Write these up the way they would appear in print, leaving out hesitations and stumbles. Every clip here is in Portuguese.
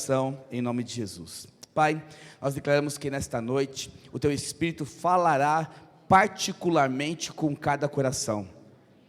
oração em nome de Jesus. Pai, nós declaramos que nesta noite o Teu Espírito falará particularmente com cada coração.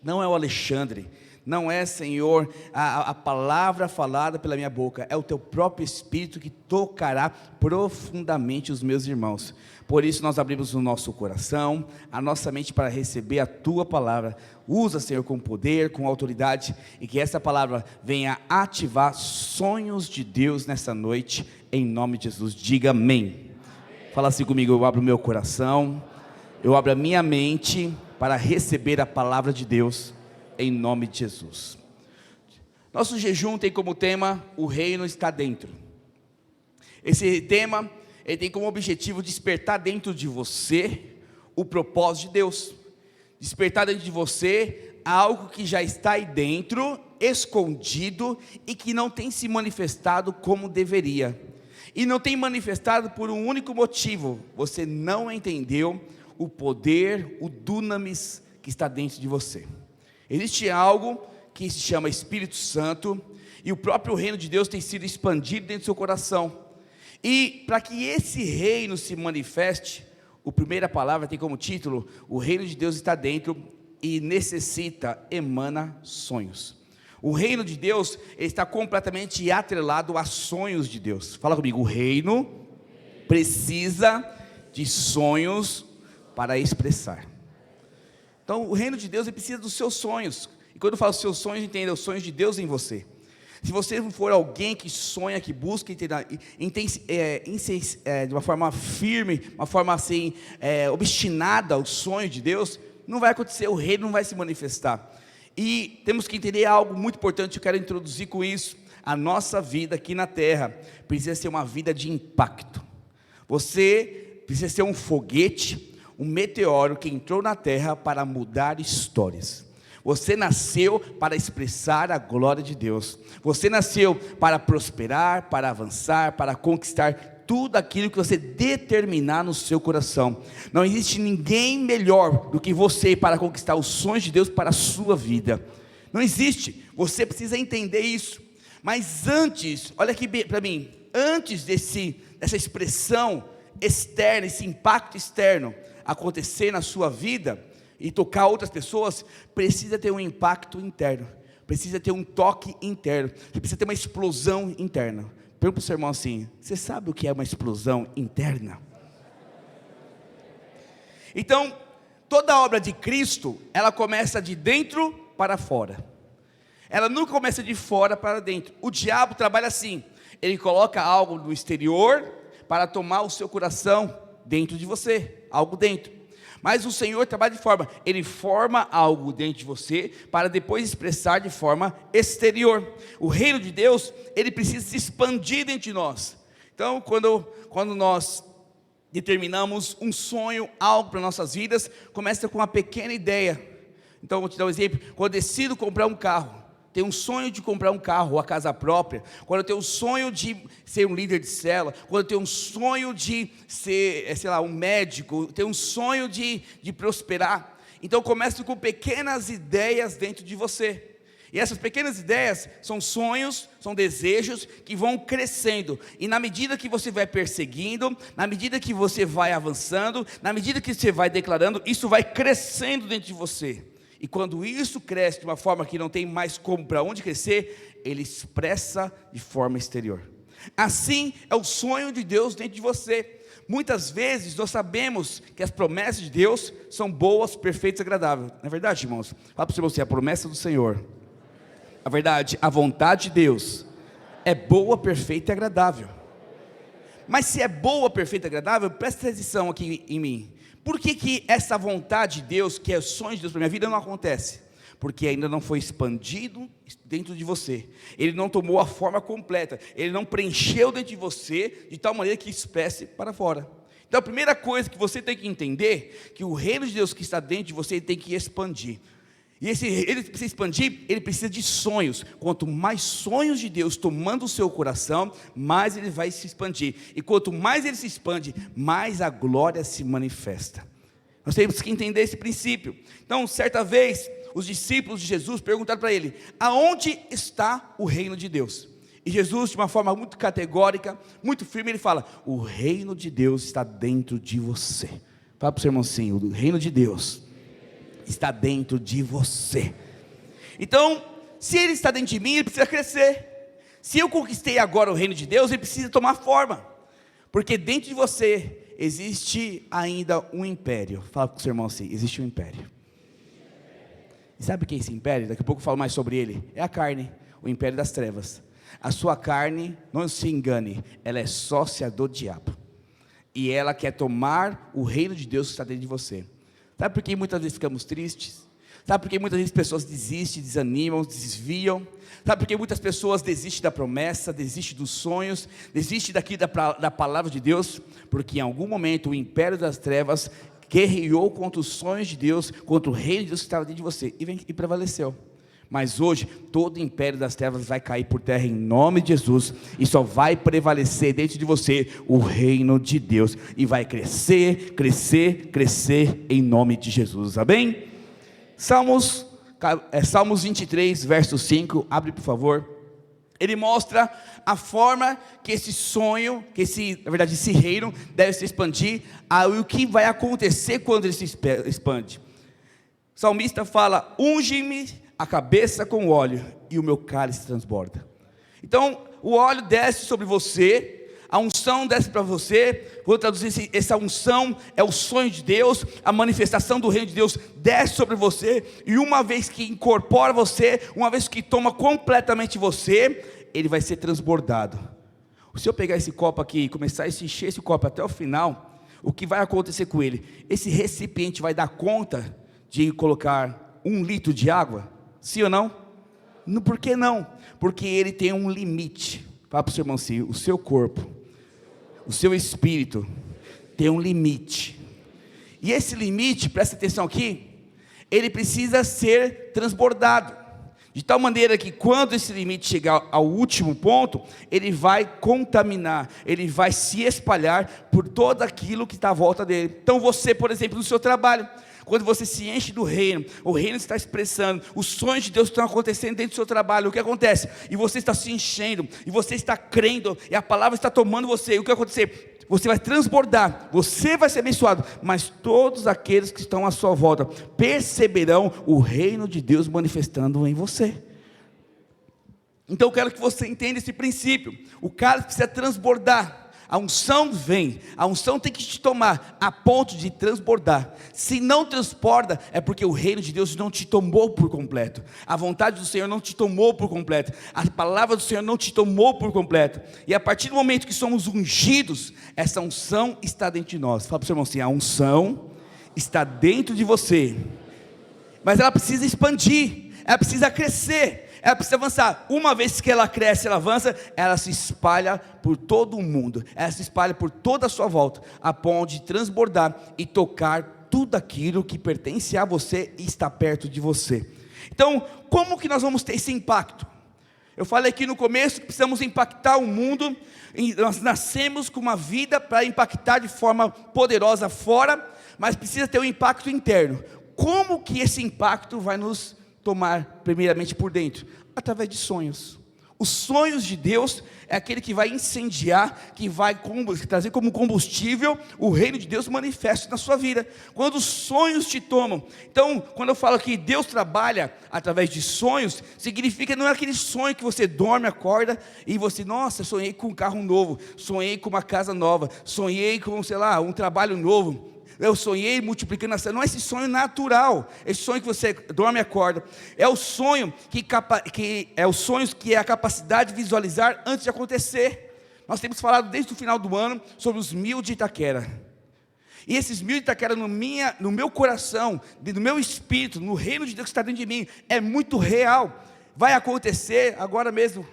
Não é o Alexandre, não é, Senhor, a palavra falada pela minha boca, é o Teu próprio Espírito que tocará profundamente os meus irmãos. Por isso nós abrimos o nosso coração, a nossa mente para receber a Tua palavra. Usa, Senhor, com poder, com autoridade, e que essa palavra venha ativar sonhos de Deus nessa noite, em nome de Jesus. Diga amém. Fala assim comigo: eu abro o meu coração, eu abro a minha mente para receber a palavra de Deus, em nome de Jesus. Nosso jejum tem como tema: o reino está dentro. Esse tema, ele tem como objetivo despertar dentro de você o propósito de Deus, despertar dentro de você algo que já está aí dentro, escondido, e que não tem se manifestado como deveria, e não tem manifestado por um único motivo: você não entendeu o poder, o dunamis que está dentro de você. Existe algo que se chama Espírito Santo, e o próprio reino de Deus tem sido expandido dentro do seu coração. E para que esse reino se manifeste, a primeira palavra tem como título: o reino de Deus está dentro e necessita, emana sonhos. O reino de Deus está completamente atrelado a sonhos de Deus. Fala comigo: o reino precisa de sonhos para expressar. Então o reino de Deus, ele precisa dos seus sonhos. E quando eu falo seus sonhos, entenda os sonhos de Deus em você. Se você não for alguém que sonha, que busca de uma forma firme, uma forma assim, obstinada, o sonho de Deus, não vai acontecer, o reino não vai se manifestar. E temos que entender algo muito importante, eu quero introduzir com isso: a nossa vida aqui na terra precisa ser uma vida de impacto. Você precisa ser um foguete, um meteoro que entrou na terra para mudar histórias. Você nasceu para expressar a glória de Deus. Você nasceu para prosperar, para avançar, para conquistar tudo aquilo que você determinar no seu coração. Não existe ninguém melhor do que você para conquistar os sonhos de Deus para a sua vida. Não existe. Você precisa entender isso. Mas antes, olha aqui para mim, antes dessa expressão externa, esse impacto externo acontecer na sua vida e tocar outras pessoas, precisa ter um impacto interno, precisa ter um toque interno, precisa ter uma explosão interna. Pergunta para o seu irmão assim: você sabe o que é uma explosão interna? Então, toda a obra de Cristo, ela começa de dentro para fora, ela nunca começa de fora para dentro. O diabo trabalha assim: ele coloca algo no exterior para tomar o seu coração dentro de você, algo dentro. Mas o Senhor trabalha de forma, Ele forma algo dentro de você, para depois expressar de forma exterior. O reino de Deus, ele precisa se expandir dentro de nós. Então, quando nós determinamos um sonho, algo para nossas vidas, começa com uma pequena ideia. Então, vou te dar um exemplo: quando eu decido comprar um carro, tenho um sonho de comprar um carro, ou a casa própria, quando eu tenho um sonho de ser um líder de célula, quando eu tenho um sonho de ser, um médico, tenho um sonho de prosperar. Então começa com pequenas ideias dentro de você, e essas pequenas ideias são sonhos, são desejos que vão crescendo, e na medida que você vai perseguindo, na medida que você vai avançando, na medida que você vai declarando, isso vai crescendo dentro de você. E quando isso cresce de uma forma que não tem mais como para onde crescer, ele expressa de forma exterior. Assim é o sonho de Deus dentro de você. Muitas vezes nós sabemos que as promessas de Deus são boas, perfeitas e agradáveis. Não é verdade, irmãos? Fala para você: a promessa do Senhor, a verdade, a vontade de Deus é boa, perfeita e agradável. Mas se é boa, perfeita e agradável, presta atenção aqui em mim. Por que essa vontade de Deus, que é o sonho de Deus para a minha vida, não acontece? Porque ainda não foi expandido dentro de você. Ele não tomou a forma completa. Ele não preencheu dentro de você de tal maneira que expresse para fora. Então a primeira coisa que você tem que entender, que o reino de Deus que está dentro de você tem que expandir. E ele precisa expandir, ele precisa de sonhos. Quanto mais sonhos de Deus tomando o seu coração, mais ele vai se expandir. E quanto mais ele se expande, mais a glória se manifesta. Nós temos que entender esse princípio. Então, certa vez, os discípulos de Jesus perguntaram para ele: aonde está o reino de Deus? E Jesus, de uma forma muito categórica, muito firme, ele fala: o reino de Deus está dentro de você. Fala para o seu irmão assim: o reino de Deus está dentro de você. Então, se ele está dentro de mim, ele precisa crescer. Se eu conquistei agora o reino de Deus, ele precisa tomar forma, porque dentro de você existe ainda um império. Fala para o seu irmão assim: existe um império. E sabe o que é esse império? Daqui a pouco eu falo mais sobre ele. É a carne, o império das trevas. A sua carne, não se engane, ela é sócia do diabo, e ela quer tomar o reino de Deus que está dentro de você. Sabe por que muitas vezes ficamos tristes? Sabe por que muitas vezes pessoas desistem, desanimam, desviam? Sabe por que muitas pessoas desistem da promessa, desistem dos sonhos, desistem da palavra de Deus? Porque em algum momento o império das trevas guerreou contra os sonhos de Deus, contra o reino de Deus que estava dentro de você, e prevaleceu. Mas hoje, todo o império das trevas vai cair por terra em nome de Jesus, e só vai prevalecer dentro de você o reino de Deus, e vai crescer, crescer, crescer em nome de Jesus, amém? Salmos 23, verso 5, abre por favor. Ele mostra a forma que esse sonho, na verdade esse reino deve se expandir, o que vai acontecer quando ele se expande. O salmista fala: unge-me a cabeça com óleo, e o meu cálice transborda. Então, o óleo desce sobre você, a unção desce para você. Vou traduzir: essa unção é o sonho de Deus, a manifestação do reino de Deus desce sobre você, e uma vez que incorpora você, uma vez que toma completamente você, ele vai ser transbordado. Se eu pegar esse copo aqui e começar a encher esse copo até o final, o que vai acontecer com ele? Esse recipiente vai dar conta de colocar 1 litro de água? Sim ou não? Por que não? Porque ele tem um limite. Fala para o seu irmão assim: o seu corpo, o seu espírito tem um limite. E esse limite, presta atenção aqui, ele precisa ser transbordado, de tal maneira que quando esse limite chegar ao último ponto, ele vai contaminar, ele vai se espalhar por todo aquilo que está à volta dele. Então você, por exemplo, no seu trabalho, quando você se enche do reino, o reino está expressando, os sonhos de Deus estão acontecendo dentro do seu trabalho, o que acontece? E você está se enchendo, e você está crendo, e a palavra está tomando você, e o que vai acontecer? Você vai transbordar, você vai ser abençoado, mas todos aqueles que estão à sua volta perceberão o reino de Deus manifestando em você. Então eu quero que você entenda esse princípio. O cálice precisa transbordar. A unção vem, a unção tem que te tomar a ponto de transbordar. Se não transborda, é porque o reino de Deus não te tomou por completo, a vontade do Senhor não te tomou por completo, a palavra do Senhor não te tomou por completo. E a partir do momento que somos ungidos, essa unção está dentro de nós. Fala para o seu irmão assim: a unção está dentro de você, mas ela precisa expandir, ela precisa crescer, ela precisa avançar. Uma vez que ela cresce, ela avança, ela se espalha por todo o mundo, ela se espalha por toda a sua volta, a ponto de transbordar e tocar tudo aquilo que pertence a você e está perto de você. Então, como que nós vamos ter esse impacto? Eu falei aqui no começo que precisamos impactar o mundo, nós nascemos com uma vida para impactar de forma poderosa fora, mas precisa ter um impacto interno. Como que esse impacto vai nos tomar primeiramente por dentro? Através de sonhos. Os sonhos de Deus é aquele que vai incendiar, que vai trazer como combustível o reino de Deus manifesto na sua vida. Quando os sonhos te tomam. Então, quando eu falo que Deus trabalha através de sonhos, significa não é aquele sonho que você dorme, acorda e você: nossa, sonhei com um carro novo, sonhei com uma casa nova, sonhei com, sei lá, um trabalho novo, eu sonhei multiplicando a célula. Não é esse sonho natural, esse sonho que você dorme e acorda. É o sonho que é a capacidade de visualizar antes de acontecer. Nós temos falado desde o final do ano sobre os 1000 de Itaquera. E esses 1000 de Itaquera no meu coração, no meu espírito, no reino de Deus que está dentro de mim, é muito real. Vai acontecer agora mesmo.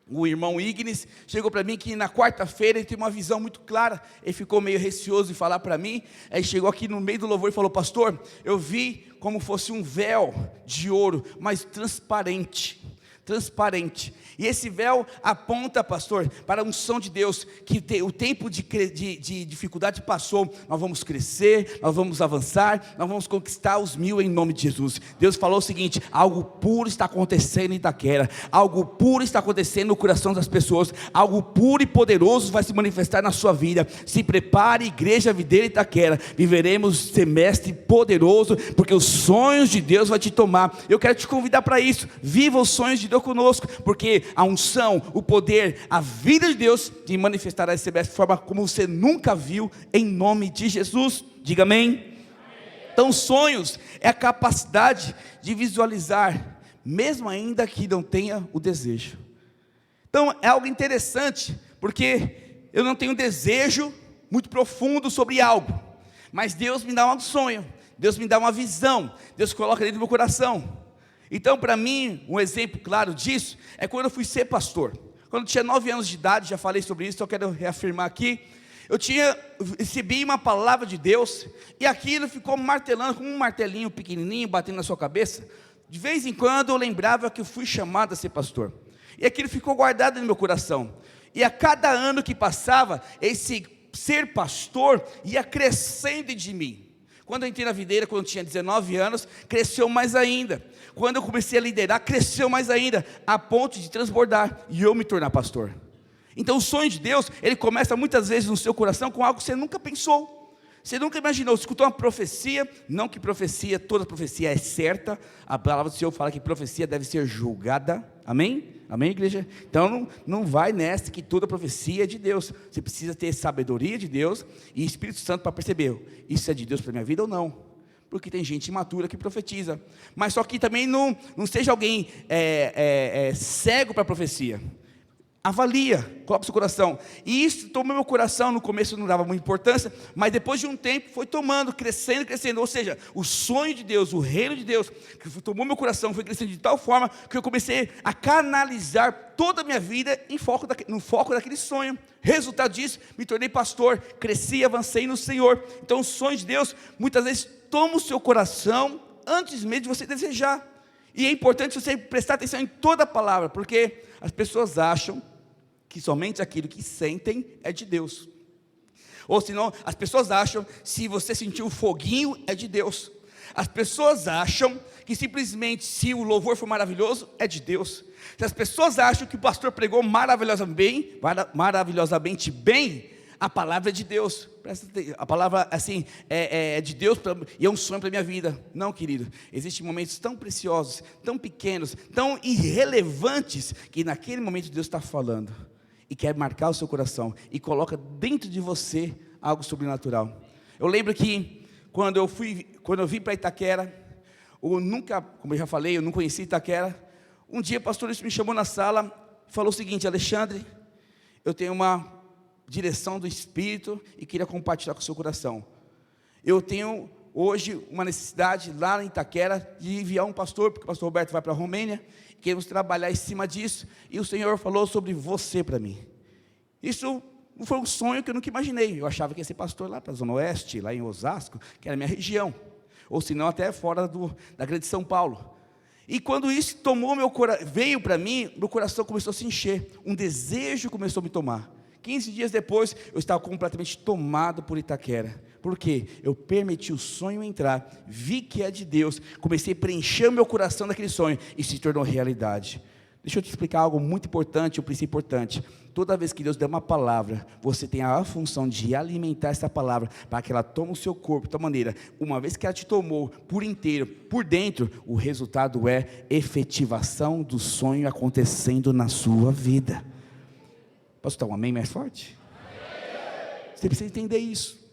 O irmão Ignis chegou para mim que na quarta-feira ele teve uma visão muito clara. Ele ficou meio receoso de falar para mim. Aí chegou aqui no meio do louvor e falou: pastor, eu vi como fosse um véu de ouro, mas transparente. transparente. E esse véu aponta, pastor, para a unção de Deus, que o tempo de dificuldade passou, nós vamos crescer, nós vamos avançar, nós vamos conquistar os 1000 em nome de Jesus. Deus falou o seguinte: algo puro está acontecendo em Itaquera, algo puro está acontecendo no coração das pessoas, algo puro e poderoso vai se manifestar na sua vida. Se prepare, igreja Videira Itaquera, viveremos semestre poderoso, porque os sonhos de Deus vai te tomar. Eu quero te convidar para isso. Viva os sonhos de Deus conosco, porque a unção, o poder, a vida de Deus te manifestará esse semestre de forma como você nunca viu, em nome de Jesus. Diga amém. Então, sonhos é a capacidade de visualizar, mesmo ainda que não tenha o desejo. Então, é algo interessante, porque eu não tenho um desejo muito profundo sobre algo, mas Deus me dá um sonho, Deus me dá uma visão, Deus coloca dentro do meu coração. Então, para mim, um exemplo claro disso é quando eu fui ser pastor. Quando eu tinha 9 anos de idade, já falei sobre isso, só quero reafirmar aqui. Eu recebi uma palavra de Deus, e aquilo ficou martelando, como um martelinho pequenininho, batendo na sua cabeça. De vez em quando eu lembrava que eu fui chamado a ser pastor, e aquilo ficou guardado no meu coração. E a cada ano que passava, esse ser pastor ia crescendo de mim. Quando eu entrei na videira, quando eu tinha 19 anos, cresceu mais ainda. Quando eu comecei a liderar, cresceu mais ainda, a ponto de transbordar, e eu me tornar pastor. Então o sonho de Deus, ele começa muitas vezes no seu coração com algo que você nunca pensou, você nunca imaginou. Você escutou uma profecia, não que profecia, toda profecia é certa, a palavra do Senhor fala que profecia deve ser julgada, amém? Amém, igreja? Então não vai nessa que toda profecia é de Deus. Você precisa ter sabedoria de Deus e Espírito Santo para perceber, isso é de Deus para a minha vida ou não? Porque tem gente imatura que profetiza, mas só que também não seja alguém cego para a profecia. Avalia, coloca no seu coração. E isso tomou meu coração. No começo não dava muita importância, mas depois de um tempo foi tomando, crescendo. Ou seja, o sonho de Deus, o reino de Deus, que tomou meu coração, foi crescendo de tal forma que eu comecei a canalizar toda a minha vida no foco daquele sonho. Resultado disso, me tornei pastor, cresci, avancei no Senhor. Então o sonho de Deus muitas vezes toma o seu coração antes mesmo de você desejar. E é importante você prestar atenção em toda a palavra, porque as pessoas acham que somente aquilo que sentem é de Deus. Ou senão, as pessoas acham, se você sentir o foguinho, é de Deus. As pessoas acham que simplesmente, se o louvor for maravilhoso, é de Deus. Se as pessoas acham que o pastor pregou maravilhosamente bem, a palavra é de Deus. A palavra assim é de Deus e é um sonho para a minha vida. Não, querido, existem momentos tão preciosos, tão pequenos, tão irrelevantes, que naquele momento Deus está falando e quer marcar o seu coração e coloca dentro de você algo sobrenatural. Eu lembro que quando eu vim para Itaquera, como eu já falei, eu não conhecia Itaquera. Um dia o pastor me chamou na sala e falou o seguinte: Alexandre, eu tenho uma direção do Espírito e queria compartilhar com o seu coração. Eu tenho hoje uma necessidade lá em Itaquera de enviar um pastor, porque o pastor Roberto vai para a Romênia, queremos trabalhar em cima disso, e o Senhor falou sobre você para mim. Isso foi um sonho que eu nunca imaginei. Eu achava que ia ser pastor lá para a Zona Oeste, lá em Osasco, que era a minha região, ou se não até fora da grande São Paulo. E quando isso veio para mim, meu coração começou a se encher, um desejo começou a me tomar. 15 dias depois, eu estava completamente tomado por Itaquera. Por quê? Eu permiti o sonho entrar, vi que é de Deus, comecei a preencher o meu coração daquele sonho, e se tornou realidade. Deixa eu te explicar algo muito importante, um princípio importante. Toda vez que Deus der uma palavra, você tem a função de alimentar essa palavra, para que ela tome o seu corpo de tal maneira, uma vez que ela te tomou por inteiro, por dentro, o resultado é efetivação do sonho acontecendo na sua vida. Posso dar um amém mais forte? Você precisa entender isso.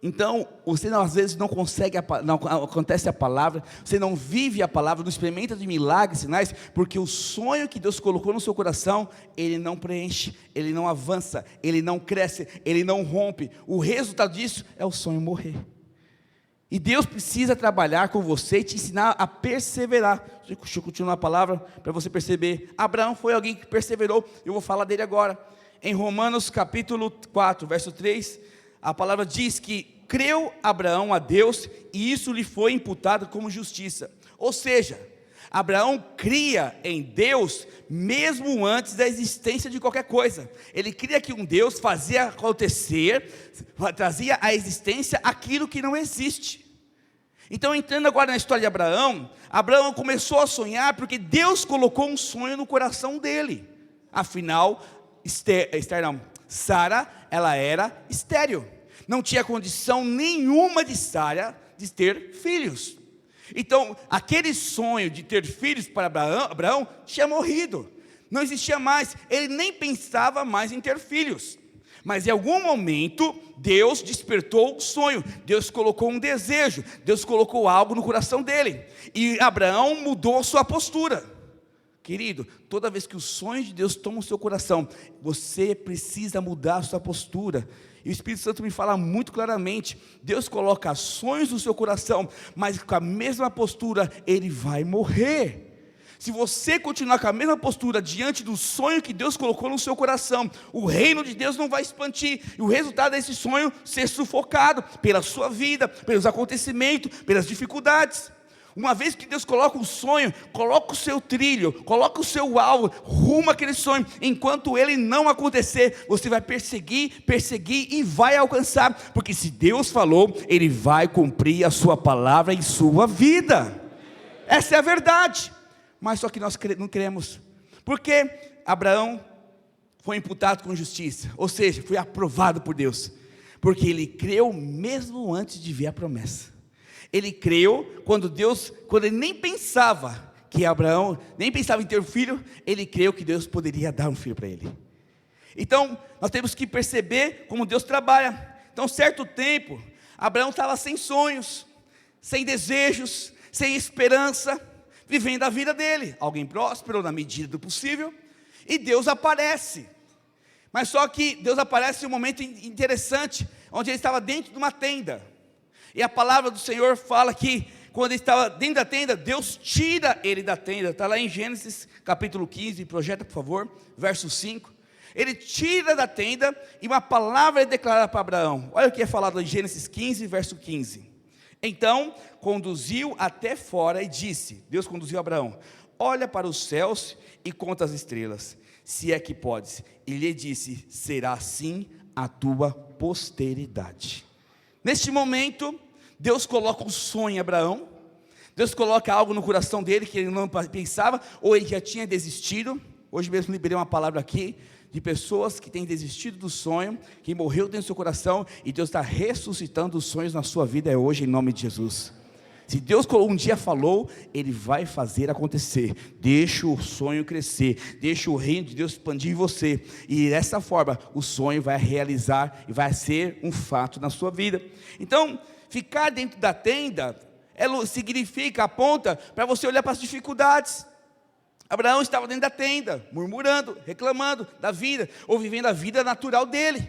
Então, você às vezes não consegue, não acontece a palavra, você não vive a palavra, não experimenta de milagres, sinais, porque o sonho que Deus colocou no seu coração, ele não preenche, ele não avança, ele não cresce, ele não rompe. O resultado disso é o sonho morrer. E Deus precisa trabalhar com você e te ensinar a perseverar. Deixa eu continuar a palavra para você perceber. Abraão foi alguém que perseverou, eu vou falar dele agora. Em Romanos capítulo 4, verso 3, a palavra diz que creu Abraão a Deus e isso lhe foi imputado como justiça. Ou seja, Abraão cria em Deus mesmo antes da existência de qualquer coisa. Ele cria que um Deus fazia acontecer, trazia à existência aquilo que não existe. Então, entrando agora na história de Abraão, Abraão começou a sonhar porque Deus colocou um sonho no coração dele. Afinal, Sara, ela era estéril. Não tinha condição nenhuma de Sara de ter filhos. Então, aquele sonho de ter filhos para Abraão tinha morrido. Não existia mais. Ele nem pensava mais em ter filhos. Mas em algum momento, Deus despertou o sonho. Deus colocou um desejo. Deus colocou algo no coração dele. E Abraão mudou a sua postura. Querido, toda vez que o sonho de Deus toma o seu coração, você precisa mudar a sua postura. E o Espírito Santo me fala muito claramente, Deus coloca sonhos no seu coração, mas com a mesma postura, ele vai morrer. Se você continuar com a mesma postura diante do sonho que Deus colocou no seu coração, o reino de Deus não vai expandir, e o resultado desse sonho ser sufocado pela sua vida, pelos acontecimentos, pelas dificuldades. Uma vez que Deus coloca um sonho, coloca o seu trilho, coloca o seu alvo, rumo àquele sonho. Enquanto ele não acontecer, você vai perseguir e vai alcançar. Porque se Deus falou, Ele vai cumprir a sua palavra em sua vida. Essa é a verdade. Mas só que nós não queremos. Porque Abraão foi imputado com justiça, ou seja, foi aprovado por Deus. Porque ele creu mesmo antes de ver a promessa. Ele creu quando ele nem pensava que Abraão, nem pensava em ter um filho, ele creu que Deus poderia dar um filho para ele. Então, nós temos que perceber como Deus trabalha. Então, certo tempo, Abraão estava sem sonhos, sem desejos, sem esperança, vivendo a vida dele. Alguém próspero na medida do possível, e Deus aparece. Mas só que Deus aparece em um momento interessante, onde ele estava dentro de uma tenda. E a palavra do Senhor fala que quando ele estava dentro da tenda, Deus tira ele da tenda. Está lá em Gênesis capítulo 15, projeta por favor, verso 5. Ele tira da tenda e uma palavra é declarada para Abraão. Olha o que é falado em Gênesis 15, verso 15. Então conduziu até fora e disse, Deus conduziu Abraão, olha para os céus e conta as estrelas, se é que podes. E lhe disse, será assim a tua posteridade. Neste momento, Deus coloca um sonho em Abraão, Deus coloca algo no coração dele que ele não pensava, ou ele já tinha desistido. Hoje mesmo liberei uma palavra aqui, de pessoas que têm desistido do sonho, que morreu dentro do seu coração, e Deus está ressuscitando os sonhos na sua vida hoje, em nome de Jesus. Se Deus um dia falou, Ele vai fazer acontecer. Deixa o sonho crescer, deixa o reino de Deus expandir em você, e dessa forma, o sonho vai realizar, e vai ser um fato na sua vida. Então, ficar dentro da tenda, significa, aponta, para você olhar para as dificuldades. Abraão estava dentro da tenda, murmurando, reclamando da vida, ou vivendo a vida natural dele.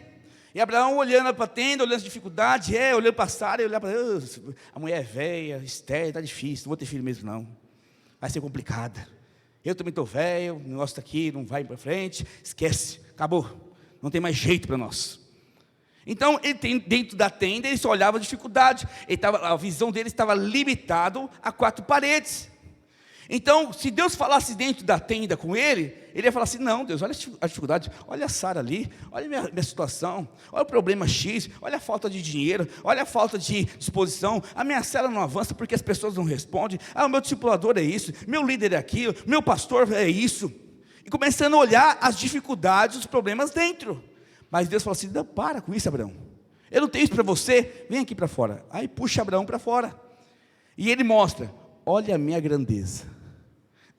E Abraão olhando para a tenda, olhando as dificuldades, olhando para Sara, olhando para a mulher é velha, estéril, está difícil, não vou ter filho mesmo não, vai ser complicada. Eu também estou velho, o negócio está aqui, não vai para frente, esquece, acabou, não tem mais jeito para nós. Então, ele dentro da tenda, ele só olhava a dificuldade, a visão dele estava limitada a 4 paredes. Então, se Deus falasse dentro da tenda com ele, ele ia falar assim, não Deus, olha a dificuldade, olha a Sara ali, olha a minha situação, olha o problema X, olha a falta de dinheiro, olha a falta de disposição, a minha célula não avança porque as pessoas não respondem, o meu discipulador é isso, meu líder é aquilo, meu pastor é isso, e começando a olhar as dificuldades, os problemas dentro. Mas Deus falou assim, não, para com isso Abraão, eu não tenho isso para você, vem aqui para fora. Aí puxa Abraão para fora, e ele mostra, olha a minha grandeza,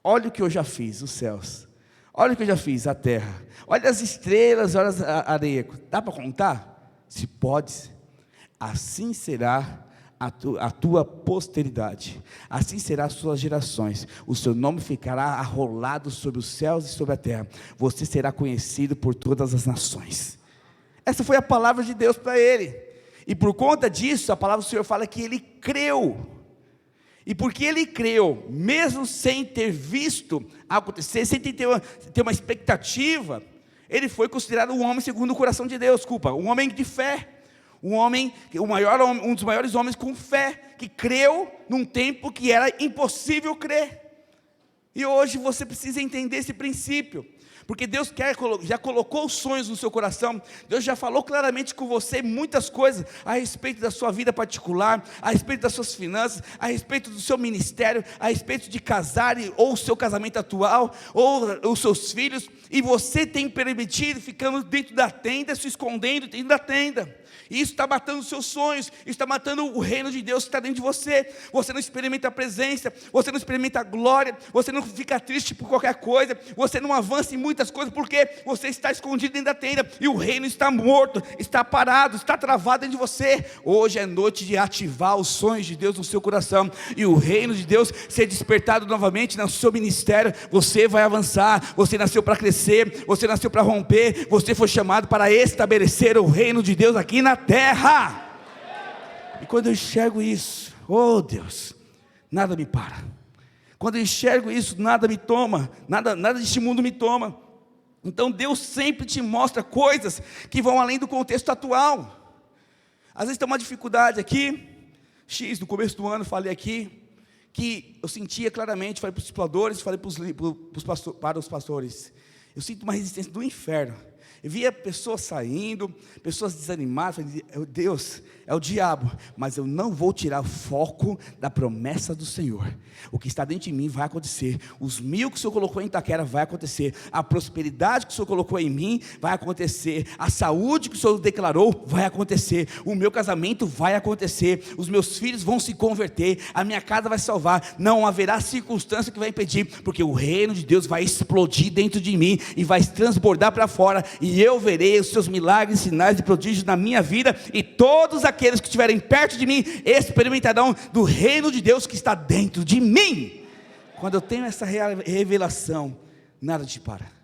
olha o que eu já fiz, os céus, olha o que eu já fiz, a terra, olha as estrelas, olha a areia, dá para contar? Se pode, assim será a tua posteridade, assim será as suas gerações, o seu nome ficará arrolado sobre os céus e sobre a terra, você será conhecido por todas as nações. Essa foi a palavra de Deus para ele, e por conta disso, a palavra do Senhor fala que ele creu. E porque ele creu, mesmo sem ter visto acontecer, sem ter uma expectativa, ele foi considerado um homem segundo o coração de Deus, um homem de fé, um dos maiores homens com fé, que creu num tempo que era impossível crer. E hoje você precisa entender esse princípio, porque Deus já colocou os sonhos no seu coração. Deus já falou claramente com você muitas coisas a respeito da sua vida particular, a respeito das suas finanças, a respeito do seu ministério, a respeito de casar, ou o seu casamento atual, ou os seus filhos, e você tem permitido, ficando dentro da tenda, se escondendo dentro da tenda. E isso está matando os seus sonhos, isso está matando o reino de Deus que está dentro de você. Você não experimenta a presença, você não experimenta a glória, você não fica triste por qualquer coisa, você não avança em muitas coisas, porque você está escondido dentro da tenda, e o reino está morto, está parado, está travado dentro de você. Hoje é noite de ativar os sonhos de Deus no seu coração, e o reino de Deus ser despertado novamente no seu ministério. Você vai avançar, você nasceu para crescer, você nasceu para romper, você foi chamado para estabelecer o reino de Deus aqui na terra. E quando eu enxergo isso, oh Deus, nada me para. Quando eu enxergo isso, nada me toma, nada deste mundo me toma. Então Deus sempre te mostra coisas que vão além do contexto atual. Às vezes tem uma dificuldade aqui, no começo do ano falei aqui, que eu sentia claramente, falei para os discipuladores, falei para os pastores, eu sinto uma resistência do inferno. Eu via pessoas saindo, pessoas desanimadas. Falei, Deus, é o diabo, mas eu não vou tirar o foco da promessa do Senhor. O que está dentro de mim vai acontecer. Os 1000 que o Senhor colocou em Itaquera vai acontecer. A prosperidade que o Senhor colocou em mim vai acontecer. A saúde que o Senhor declarou vai acontecer. O meu casamento vai acontecer. Os meus filhos vão se converter. A minha casa vai se salvar. Não haverá circunstância que vai impedir, porque o reino de Deus vai explodir dentro de mim e vai transbordar para fora. E eu verei os seus milagres, sinais e prodígios na minha vida, e todos aqueles que estiverem perto de mim experimentarão do reino de Deus que está dentro de mim. Quando eu tenho essa revelação, nada te para.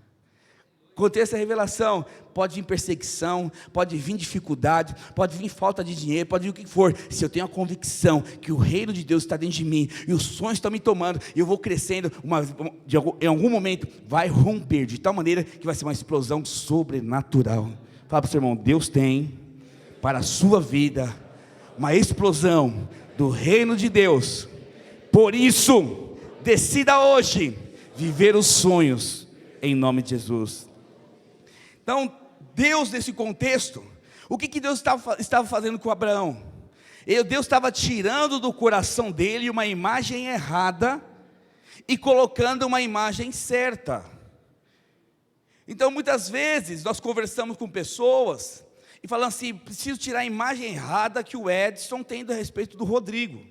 Quando eu tenho essa revelação, pode vir perseguição, pode vir dificuldade, pode vir falta de dinheiro, pode vir o que for. Se eu tenho a convicção que o reino de Deus está dentro de mim, e os sonhos estão me tomando, e eu vou crescendo, em algum momento vai romper, de tal maneira que vai ser uma explosão sobrenatural. Fala para o seu irmão, Deus tem para a sua vida uma explosão do reino de Deus. Por isso, decida hoje viver os sonhos em nome de Jesus. Então, Deus, nesse contexto, o que Deus estava fazendo com Abraão? Deus estava tirando do coração dele uma imagem errada e colocando uma imagem certa. Então, muitas vezes, nós conversamos com pessoas e falamos assim, preciso tirar a imagem errada que o Edson tem a respeito do Rodrigo.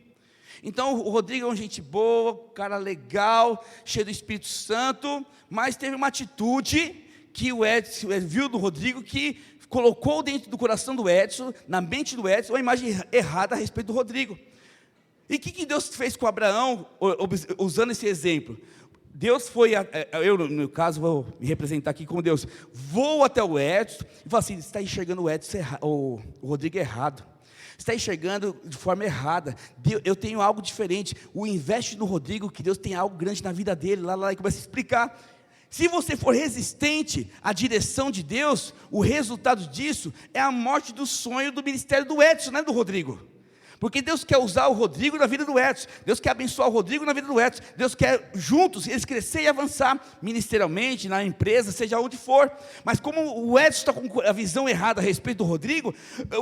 Então, o Rodrigo é uma gente boa, cara legal, cheio do Espírito Santo, mas teve uma atitude que o Edson viu do Rodrigo, que colocou dentro do coração do Edson, na mente do Edson, uma imagem errada a respeito do Rodrigo. E o que Deus fez com Abraão, usando esse exemplo? Deus foi, eu no caso vou me representar aqui como Deus, vou até o Edson e falo assim, você está enxergando o Rodrigo errado, você está enxergando de forma errada, eu tenho algo diferente, investe no Rodrigo, que Deus tem algo grande na vida dele, lá e começa a explicar. Se você for resistente à direção de Deus, o resultado disso é a morte do sonho do ministério do Edson, não é do Rodrigo. Porque Deus quer usar o Rodrigo na vida do Edson, Deus quer abençoar o Rodrigo na vida do Edson, Deus quer juntos eles crescer e avançar ministerialmente, na empresa, seja onde for. Mas como o Edson está com a visão errada a respeito do Rodrigo,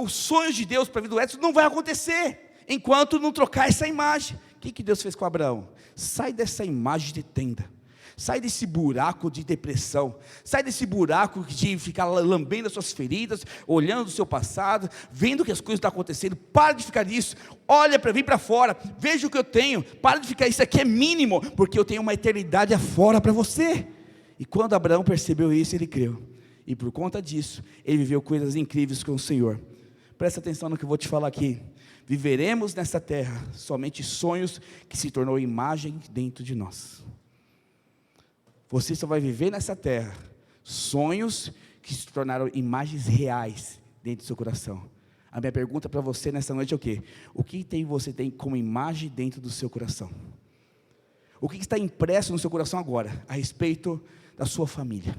os sonhos de Deus para a vida do Edson não vai acontecer, enquanto não trocar essa imagem. O que Deus fez com Abraão? Sai dessa imagem de tenda. Sai desse buraco de depressão, sai desse buraco de ficar lambendo as suas feridas, olhando o seu passado, vendo que as coisas estão acontecendo. Para de ficar nisso, olha para mim para fora, veja o que eu tenho, para de ficar, isso aqui é mínimo, porque eu tenho uma eternidade afora para você. E quando Abraão percebeu isso, ele creu, e por conta disso, ele viveu coisas incríveis com o Senhor. Presta atenção no que eu vou te falar aqui. Viveremos nessa terra somente sonhos que se tornou imagem dentro de nós. Você só vai viver nessa terra sonhos que se tornaram imagens reais dentro do seu coração. A minha pergunta para você nessa noite é o quê? O que você tem como imagem dentro do seu coração? O que está impresso no seu coração agora, a respeito da sua família?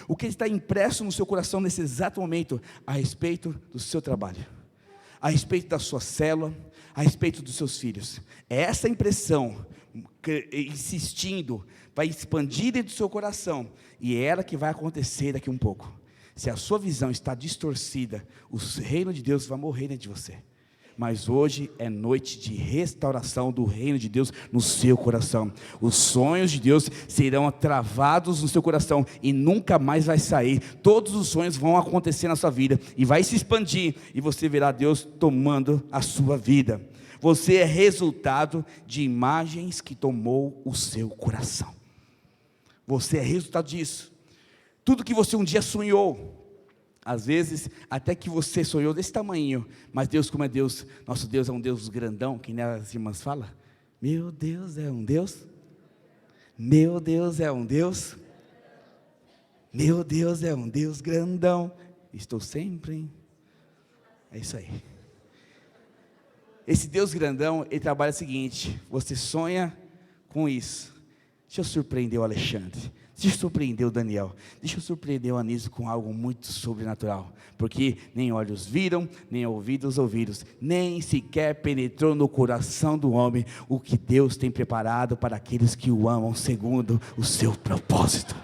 O que está impresso no seu coração nesse exato momento, a respeito do seu trabalho? A respeito da sua célula, a respeito dos seus filhos? É essa impressão insistindo, vai expandir dentro do seu coração, e é ela que vai acontecer daqui um pouco. Se a sua visão está distorcida, o reino de Deus vai morrer dentro de você. Mas hoje é noite de restauração do reino de Deus no seu coração. Os sonhos de Deus serão travados no seu coração e nunca mais vai sair. Todos os sonhos vão acontecer na sua vida e vai se expandir, e você verá Deus tomando a sua vida. Você é resultado de imagens que tomou o seu coração. Você é resultado disso. Tudo que você um dia sonhou, às vezes, até que você sonhou desse tamanho, mas Deus, como é Deus, nosso Deus é um Deus grandão, que nem as irmãs falam. Meu Deus é um Deus, meu Deus é um Deus, meu Deus é um Deus grandão. Estou sempre, é isso aí. Esse Deus grandão, ele trabalha o seguinte: você sonha com isso. Deixa eu surpreender o Alexandre, deixa eu surpreender o Daniel, deixa eu surpreender o Anísio com algo muito sobrenatural, porque nem olhos viram, nem ouvidos ouviram, nem sequer penetrou no coração do homem o que Deus tem preparado para aqueles que o amam segundo o seu propósito.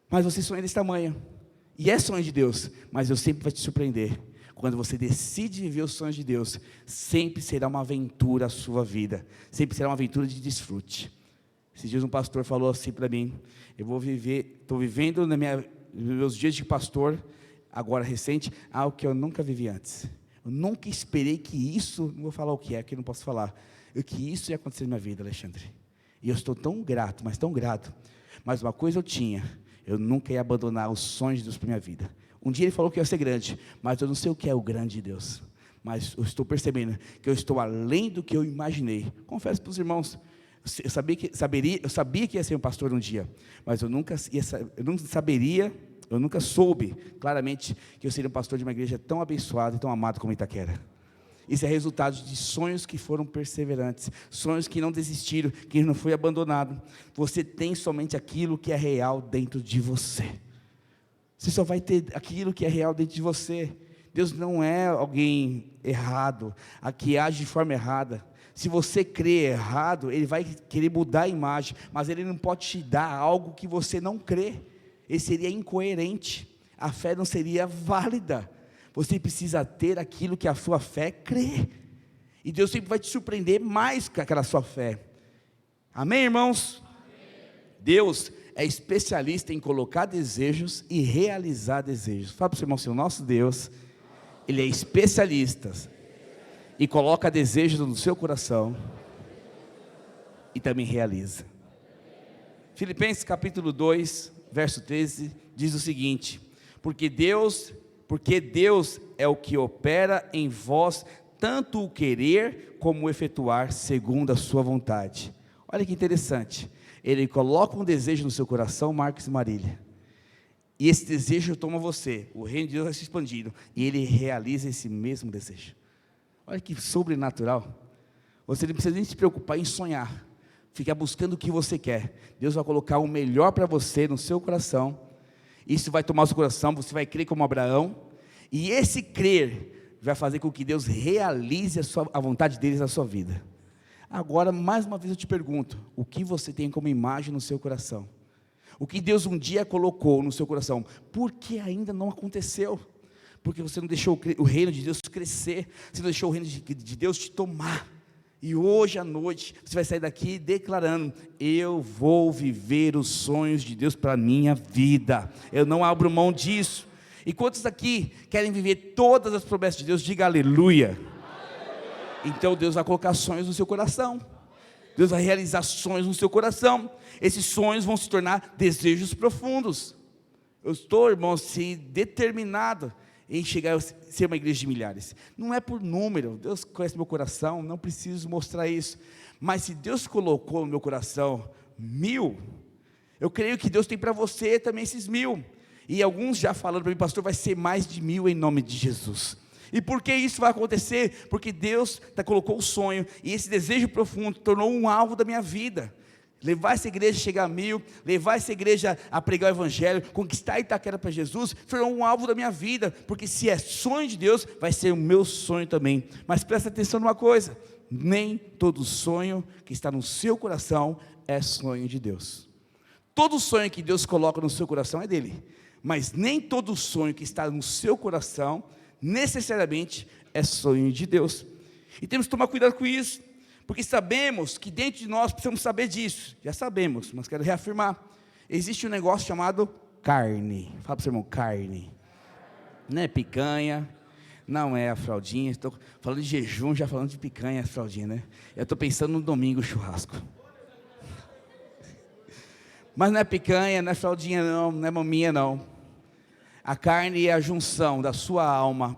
Mas você sonha desse tamanho, e é sonho de Deus, mas eu sempre vou te surpreender. Quando você decide viver os sonhos de Deus, sempre será uma aventura a sua vida, sempre será uma aventura de desfrute. Esses dias um pastor falou assim para mim: eu vou viver, estou vivendo nos meus dias de pastor, agora recente, algo que eu nunca vivi antes. Eu nunca esperei que isso, não vou falar o que é, que eu não posso falar, que isso ia acontecer na minha vida, Alexandre. E eu estou tão grato, mas tão grato. Mas uma coisa eu tinha: eu nunca ia abandonar os sonhos de Deus para a minha vida. Um dia ele falou que ia ser grande, mas eu não sei o que é o grande de Deus. Mas eu estou percebendo que eu estou além do que eu imaginei. Confesso para os irmãos, eu sabia que ia ser um pastor um dia, mas eu nunca soube claramente que eu seria um pastor de uma igreja tão abençoada e tão amada como Itaquera. Isso é resultado de sonhos que foram perseverantes, sonhos que não desistiram, que não foi abandonado. Você tem somente aquilo que é real dentro de você. Você só vai ter aquilo que é real dentro de você. Deus não é alguém errado, que age de forma errada. Se você crê errado, Ele vai querer mudar a imagem, mas Ele não pode te dar algo que você não crê. Ele seria incoerente, a fé não seria válida. Você precisa ter aquilo que a sua fé crê, e Deus sempre vai te surpreender mais com aquela sua fé. Amém, irmãos? Amém. Deus é especialista em colocar desejos e realizar desejos. Fala para o seu irmão assim: o nosso Deus, Ele é especialista e coloca desejos no seu coração e também realiza. Filipenses capítulo 2, verso 13, diz o seguinte: porque Deus é o que opera em vós, tanto o querer como o efetuar, segundo a sua vontade. Olha que interessante, Ele coloca um desejo no seu coração, Marcos e Marília, e esse desejo toma você, o reino de Deus vai se expandindo, e Ele realiza esse mesmo desejo. Olha que sobrenatural. Você não precisa nem se preocupar em sonhar, ficar buscando o que você quer. Deus vai colocar o melhor para você no seu coração. Isso vai tomar o seu coração, você vai crer como Abraão, e esse crer vai fazer com que Deus realize a vontade dele na sua vida. Agora, mais uma vez eu te pergunto: o que você tem como imagem no seu coração? O que Deus um dia colocou no seu coração, por que ainda não aconteceu? Porque você não deixou o reino de Deus crescer, você não deixou o reino de Deus te tomar. E hoje à noite, você vai sair daqui declarando: eu vou viver os sonhos de Deus para a minha vida, eu não abro mão disso. E quantos aqui querem viver todas as promessas de Deus? Diga aleluia. Então Deus vai colocar sonhos no seu coração, Deus vai realizar sonhos no seu coração. Esses sonhos vão se tornar desejos profundos. Eu estou, irmãos, determinado em chegar a ser uma igreja de milhares. Não é por número, Deus conhece meu coração, não preciso mostrar isso. Mas se Deus colocou no meu coração 1000, eu creio que Deus tem para você também esses 1000. E alguns já falando para mim: pastor, vai ser mais de 1000 em nome de Jesus. E por que isso vai acontecer? Porque Deus colocou o sonho, e esse desejo profundo tornou um alvo da minha vida. Levar essa igreja a chegar a 1000, levar essa igreja a pregar o evangelho, conquistar Itaquera para Jesus, foi um alvo da minha vida, porque se é sonho de Deus, vai ser o meu sonho também. Mas presta atenção numa coisa: nem todo sonho que está no seu coração é sonho de Deus. Todo sonho que Deus coloca no seu coração é dele, mas nem todo sonho que está no seu coração necessariamente é sonho de Deus. E temos que tomar cuidado com isso, porque sabemos que dentro de nós precisamos saber disso. Já sabemos, mas quero reafirmar. Existe um negócio chamado carne. Fala para o seu irmão, carne. Não é picanha, não é a fraldinha. Estou falando de jejum, já falando de picanha, a fraldinha, né? Eu estou pensando no domingo churrasco. Mas não é picanha, não é fraldinha não, não é maminha não. A carne é a junção da sua alma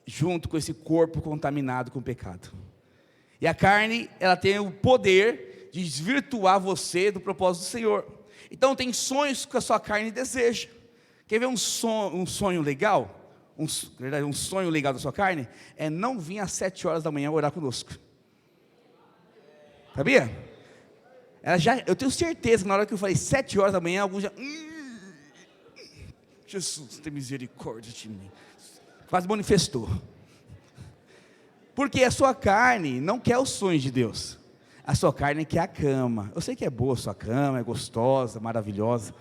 junto com esse corpo contaminado com o pecado. E a carne, ela tem o poder de desvirtuar você do propósito do Senhor. Então tem sonhos que a sua carne deseja. Quer ver um sonho legal? Um sonho legal da sua carne? É não vir às 7 horas da manhã orar conosco. Sabia? Eu tenho certeza que na hora que eu falei 7 horas da manhã, alguns já... Jesus, tem misericórdia de mim. Quase manifestou. Porque a sua carne não quer os sonhos de Deus. A sua carne quer a cama. Eu sei que é boa a sua cama, é gostosa, maravilhosa.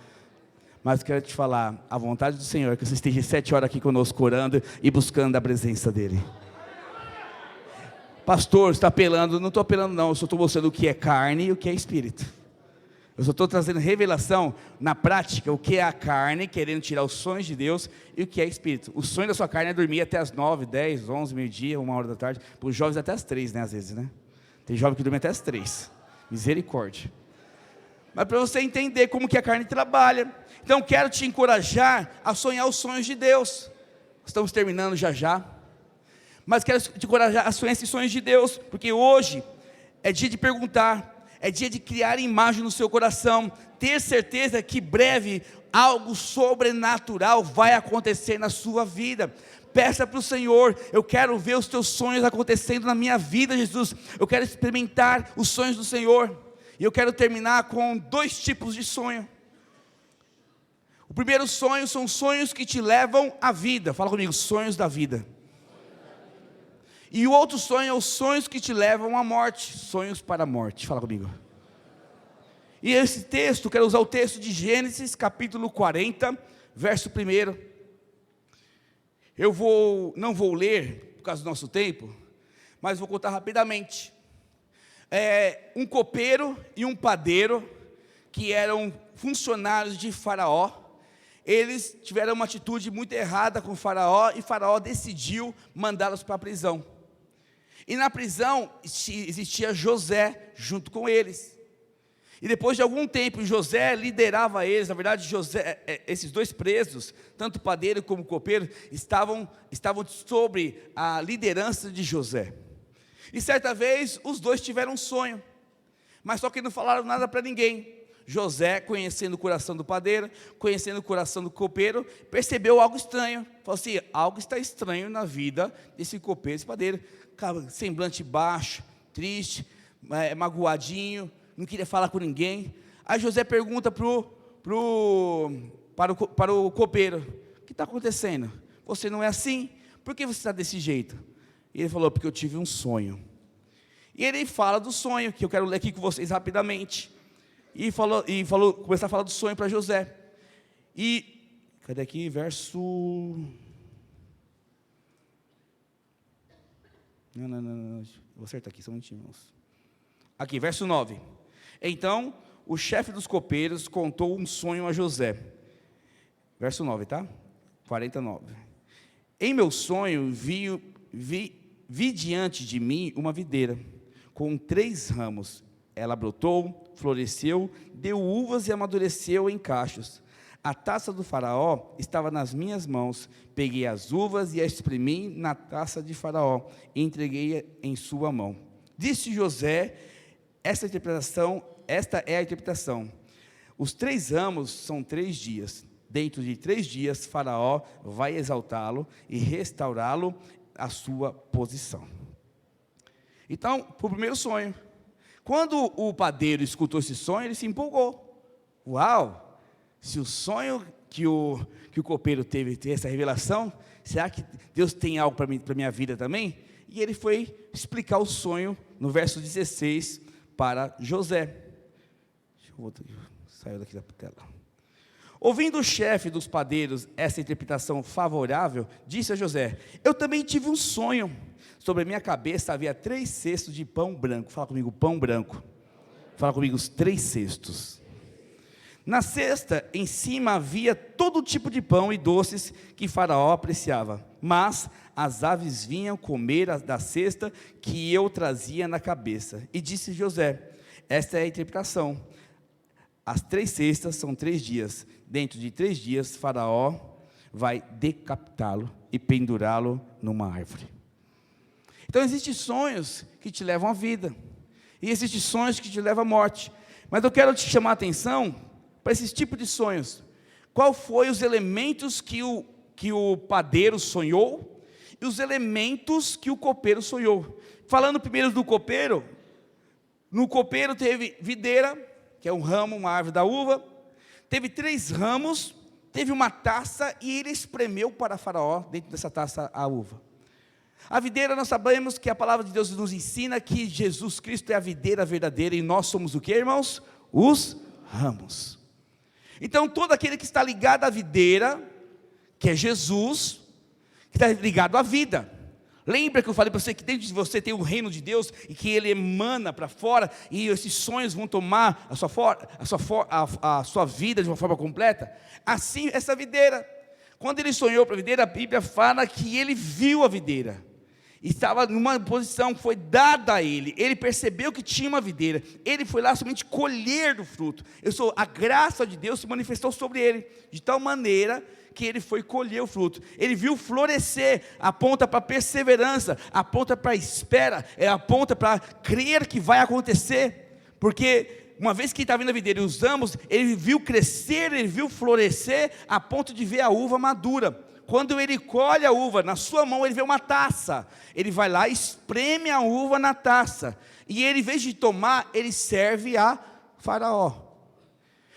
Mas eu quero te falar, a vontade do Senhor é que você esteja 7 horas aqui conosco orando e buscando a presença dEle. Pastor, você está apelando? Não estou apelando não, eu só estou mostrando o que é carne e o que é espírito. Eu só estou trazendo revelação, na prática, o que é a carne, querendo tirar os sonhos de Deus, e o que é espírito. O sonho da sua carne é dormir até as 9, 10, 11, meio-dia, 1 hora da tarde. Para os jovens até as 3, né, às vezes, né? Tem jovem que dorme até as 3. Misericórdia. Mas para você entender como que a carne trabalha. Então quero te encorajar a sonhar os sonhos de Deus. Estamos terminando já. Mas quero te encorajar a sonhar esses sonhos de Deus. Porque hoje é dia de perguntar. É dia de criar imagem no seu coração. Ter certeza que breve algo sobrenatural vai acontecer na sua vida. Peça para o Senhor, eu quero ver os teus sonhos acontecendo na minha vida, Jesus. Eu quero experimentar os sonhos do Senhor. E eu quero terminar com 2 tipos de sonho. O primeiro sonho são sonhos que te levam à vida. Fala comigo, sonhos da vida. E o outro sonho é os sonhos que te levam à morte. Sonhos para a morte, fala comigo. E esse texto, quero usar o texto de Gênesis capítulo 40, verso 1. Eu não vou ler, por causa do nosso tempo, mas vou contar rapidamente. Um copeiro e um padeiro, que eram funcionários de Faraó, eles tiveram uma atitude muito errada com Faraó, e Faraó decidiu mandá-los para a prisão. E na prisão existia José junto com eles. E depois de algum tempo, José liderava eles. Na verdade, esses 2 presos, tanto o padeiro como o copeiro, estavam sobre a liderança de José. E certa vez, os 2 tiveram um sonho, mas só que não falaram nada para ninguém. José, conhecendo o coração do padeiro, conhecendo o coração do copeiro, percebeu algo estranho. Falou assim, algo está estranho na vida desse copeiro, desse padeiro. Semblante baixo, triste, magoadinho, não queria falar com ninguém. Aí José pergunta para o copeiro, o que está acontecendo? Você não é assim? Por que você está desse jeito? E ele falou, porque eu tive um sonho. E ele fala do sonho, que eu quero ler aqui com vocês rapidamente. E começar a falar do sonho para José. E, cadê aqui? Verso... Não. Vou acertar aqui, só um minutinho, irmãos. Aqui, verso 9. Então, o chefe dos copeiros contou um sonho a José. Verso 9, tá? 49. Em meu sonho, vi diante de mim uma videira, com 3 ramos. Ela brotou, floresceu, deu uvas e amadureceu em cachos. A taça do faraó estava nas minhas mãos. Peguei as uvas e as espremi na taça de faraó e entreguei em sua mão. Disse José, esta é a interpretação. Os 3 ramos são 3 dias. Dentro de 3 dias, faraó vai exaltá-lo e restaurá-lo à sua posição. Então, para o primeiro sonho. Quando o padeiro escutou esse sonho, ele se empolgou. Uau! Se o sonho que o copeiro teve essa revelação, será que Deus tem algo para a minha vida também? e ele foi explicar o sonho no verso 16 para José. Deixa eu voltar, saiu daqui da tela. Ouvindo o chefe dos padeiros essa interpretação favorável, disse a José: eu também tive um sonho. Sobre a minha cabeça havia 3 cestos de pão branco. Fala comigo, pão branco. Fala comigo, os 3 cestos. Na cesta, em cima havia todo tipo de pão e doces que Faraó apreciava, mas as aves vinham comer da cesta que eu trazia na cabeça. E disse José: esta é a interpretação. As 3 cestas são 3 dias. Dentro de 3 dias, Faraó vai decapitá-lo e pendurá-lo numa árvore. Então existem sonhos que te levam à vida, e existem sonhos que te levam à morte. Mas eu quero te chamar a atenção para esses tipos de sonhos. Qual foi os elementos que o padeiro sonhou e os elementos que o copeiro sonhou? Falando primeiro do copeiro, no copeiro teve videira, que é um ramo, uma árvore da uva, teve 3 ramos, teve uma taça e ele espremeu para Faraó, dentro dessa taça, a uva. A videira, nós sabemos que a palavra de Deus nos ensina que Jesus Cristo é a videira verdadeira e nós somos o que, irmãos? Os ramos. Então todo aquele que está ligado à videira, que é Jesus, que está ligado à vida. Lembra que eu falei para você que dentro de você tem o reino de Deus e que ele emana para fora e esses sonhos vão tomar a sua vida de uma forma completa? Assim, essa videira, quando ele sonhou para a videira, a Bíblia fala que ele viu a videira. E estava numa posição que foi dada a ele. Ele percebeu que tinha uma videira. Ele foi lá somente colher do fruto. A graça de Deus se manifestou sobre ele, de tal maneira que ele foi colher o fruto. Ele viu florescer, aponta para perseverança, aponta para a espera, aponta para crer que vai acontecer. Porque uma vez que ele está vendo a videira e os ramos, ele viu crescer, ele viu florescer, a ponto de ver a uva madura. Quando ele colhe a uva, na sua mão ele vê uma taça, ele vai lá e espreme a uva na taça, e ele, em vez de tomar, ele serve a Faraó.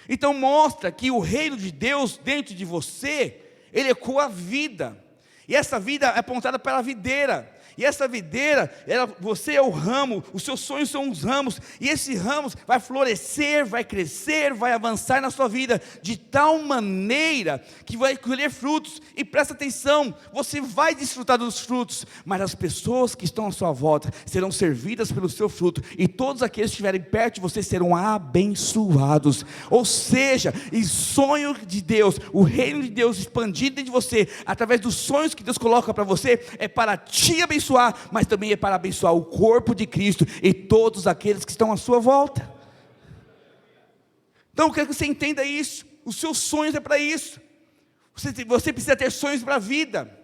Então mostra que o reino de Deus dentro de você, ele ecoa a vida, e essa vida é apontada pela videira. E essa videira, você é o ramo, os seus sonhos são os ramos, e esses ramos vai florescer, vai crescer, vai avançar na sua vida, de tal maneira que vai colher frutos. E presta atenção, você vai desfrutar dos frutos, mas as pessoas que estão à sua volta serão servidas pelo seu fruto, e todos aqueles que estiverem perto de você serão abençoados. Ou seja, em sonho de Deus, o reino de Deus expandido dentro de você, através dos sonhos que Deus coloca para você, é para te abençoar, mas também é para abençoar o corpo de Cristo e todos aqueles que estão à sua volta. Então eu quero que você entenda isso. Os seus sonhos é para isso. Você precisa ter sonhos para a vida,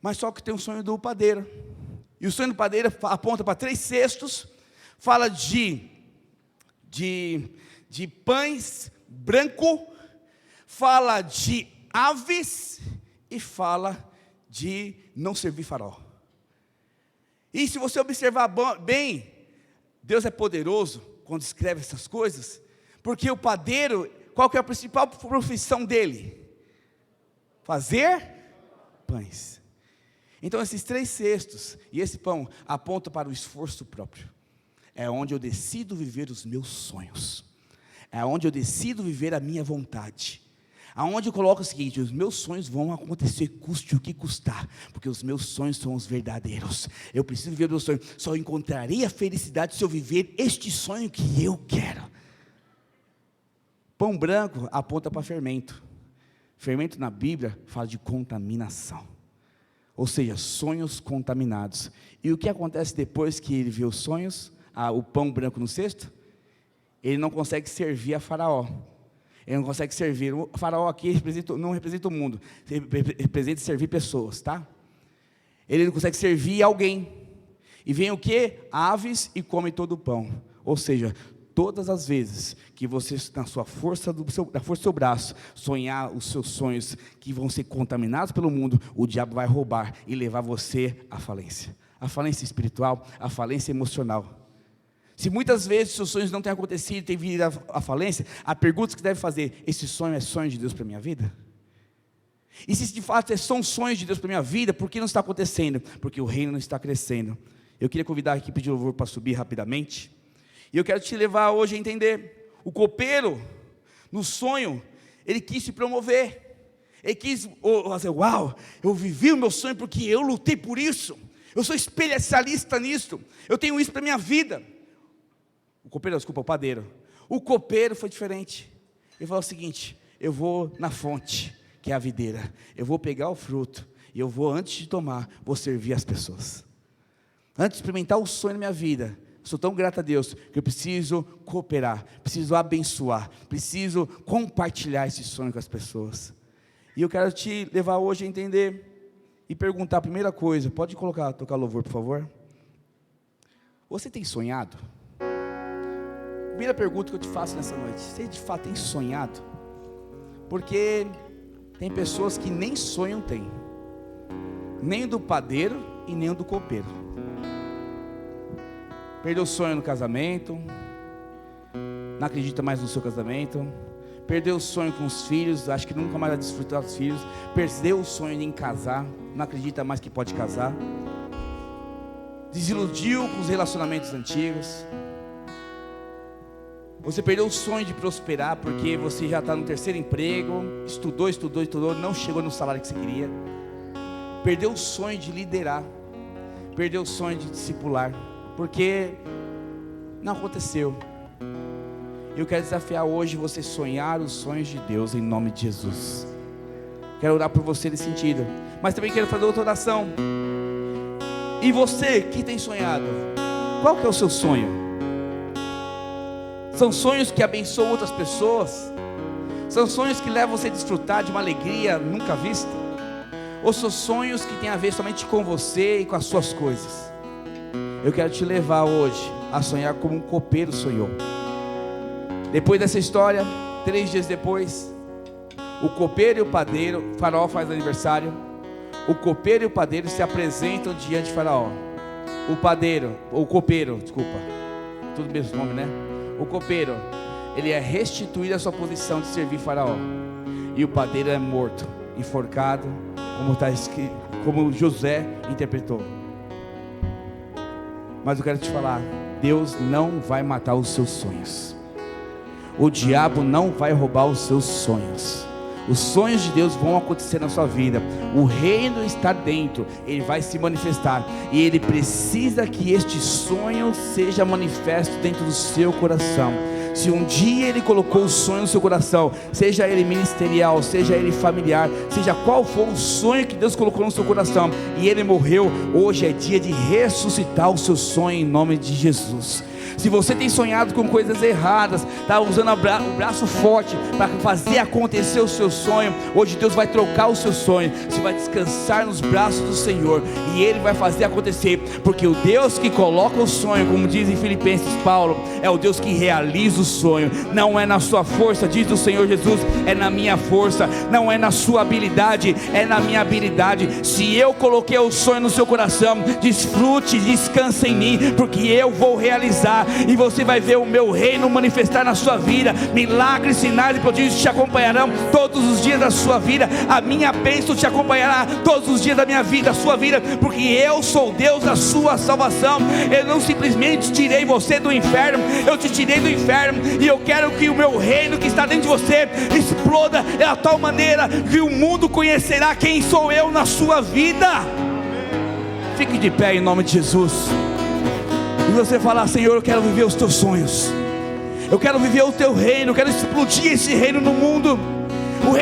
mas só que tem um sonho do padeiro, e o sonho do padeiro aponta para 3 cestos, fala de pães branco, fala de aves e fala de não servir Faraó. E se você observar bem, Deus é poderoso quando escreve essas coisas, porque o padeiro, qual que é a principal profissão dele? Fazer pães. Então esses 3 cestos e esse pão apontam para o esforço próprio. É onde eu decido viver os meus sonhos, é onde eu decido viver a minha vontade, aonde eu coloco o seguinte: os meus sonhos vão acontecer, custe o que custar, porque os meus sonhos são os verdadeiros. Eu preciso viver meus sonhos. Só encontrarei a felicidade se eu viver este sonho que eu quero. Pão branco aponta para fermento. Fermento na Bíblia fala de contaminação, ou seja, sonhos contaminados. E o que acontece depois que ele vê os sonhos, o pão branco no cesto? Ele não consegue servir a Faraó. Ele não consegue servir. O Faraó aqui não representa o mundo, representa servir pessoas, tá? Ele não consegue servir alguém. E vem o que? Aves e come todo o pão. Ou seja, todas as vezes que você, na força do seu braço, sonhar os seus sonhos que vão ser contaminados pelo mundo, o diabo vai roubar e levar você à falência. A falência espiritual, a falência emocional. Se muitas vezes seus sonhos não têm acontecido, têm vindo à falência, a pergunta que você deve fazer: esse sonho é sonho de Deus para a minha vida? E se de fato são sonhos de Deus para a minha vida, por que não está acontecendo? Porque o reino não está crescendo. Eu queria convidar a equipe de louvor para subir rapidamente. E eu quero te levar hoje a entender. O copeiro, no sonho, ele quis se promover. Ele quis dizer, uau, eu vivi o meu sonho porque eu lutei por isso. Eu sou especialista nisso. Eu tenho isso para a minha vida. O padeiro. O copeiro foi diferente. Ele falou o seguinte: eu vou na fonte, que é a videira. Eu vou pegar o fruto. E eu vou, antes de tomar, vou servir as pessoas. Antes de experimentar o sonho na minha vida, sou tão grato a Deus, que eu preciso cooperar, preciso abençoar, preciso compartilhar esse sonho com as pessoas. E eu quero te levar hoje a entender e perguntar a primeira coisa. Pode tocar louvor, por favor? Você tem sonhado? Primeira pergunta que eu te faço nessa noite: você de fato tem sonhado? Porque tem pessoas que nem sonham têm, nem do padeiro e nem do copeiro. Perdeu o sonho no casamento, não acredita mais no seu casamento, perdeu o sonho com os filhos, acho que nunca mais vai desfrutar dos filhos, perdeu o sonho em casar, não acredita mais que pode casar, desiludiu com os relacionamentos antigos. Você perdeu o sonho de prosperar, porque você já está no terceiro emprego, estudou, não chegou no salário que você queria. Perdeu o sonho de liderar, perdeu o sonho de discipular, porque não aconteceu. Eu quero desafiar hoje você sonhar os sonhos de Deus, em nome de Jesus. Quero orar por você nesse sentido, mas também quero fazer outra oração. E você que tem sonhado, qual que é o seu sonho? São sonhos que abençoam outras pessoas? São sonhos que levam você a desfrutar de uma alegria nunca vista? Ou são sonhos que têm a ver somente com você e com as suas coisas? Eu quero te levar hoje a sonhar como um copeiro sonhou. Depois dessa história, 3 dias depois, o copeiro e o padeiro, Faraó faz aniversário. O copeiro e o padeiro se apresentam diante de Faraó. O copeiro, tudo mesmo nome, né? O copeiro, ele é restituído à sua posição de servir Faraó. E o padeiro é morto, enforcado, como está escrito, como José interpretou. Mas eu quero te falar, Deus não vai matar os seus sonhos. O diabo não vai roubar os seus sonhos. Os sonhos de Deus vão acontecer na sua vida. O reino está dentro, ele vai se manifestar. E ele precisa que este sonho seja manifesto dentro do seu coração. Se um dia ele colocou o sonho no seu coração, seja ele ministerial, seja ele familiar, seja qual for o sonho que Deus colocou no seu coração, e ele morreu, hoje é dia de ressuscitar o seu sonho em nome de Jesus. Se você tem sonhado com coisas erradas, está usando o braço forte para fazer acontecer o seu sonho, hoje Deus vai trocar o seu sonho. Você vai descansar nos braços do Senhor, e Ele vai fazer acontecer, porque o Deus que coloca o sonho, como diz em Filipenses Paulo, é o Deus que realiza o sonho. Não é na sua força, diz o Senhor Jesus, é na minha força. Não é na sua habilidade, é na minha habilidade. Se eu coloquei o sonho no seu coração, desfrute, descanse em mim, porque eu vou realizar. E você vai ver o meu reino manifestar na sua vida. Milagres, sinais e prodígios te acompanharão todos os dias da sua vida. A minha bênção te acompanhará todos os dias da minha vida, da sua vida, porque eu sou Deus da sua salvação. Eu não simplesmente tirei você do inferno, eu te tirei do inferno, e eu quero que o meu reino que está dentro de você exploda de tal maneira que o mundo conhecerá quem sou eu na sua vida. Fique de pé em nome de Jesus. E você falar: Senhor, eu quero viver os teus sonhos, eu quero viver o teu reino, eu quero explodir esse reino no mundo.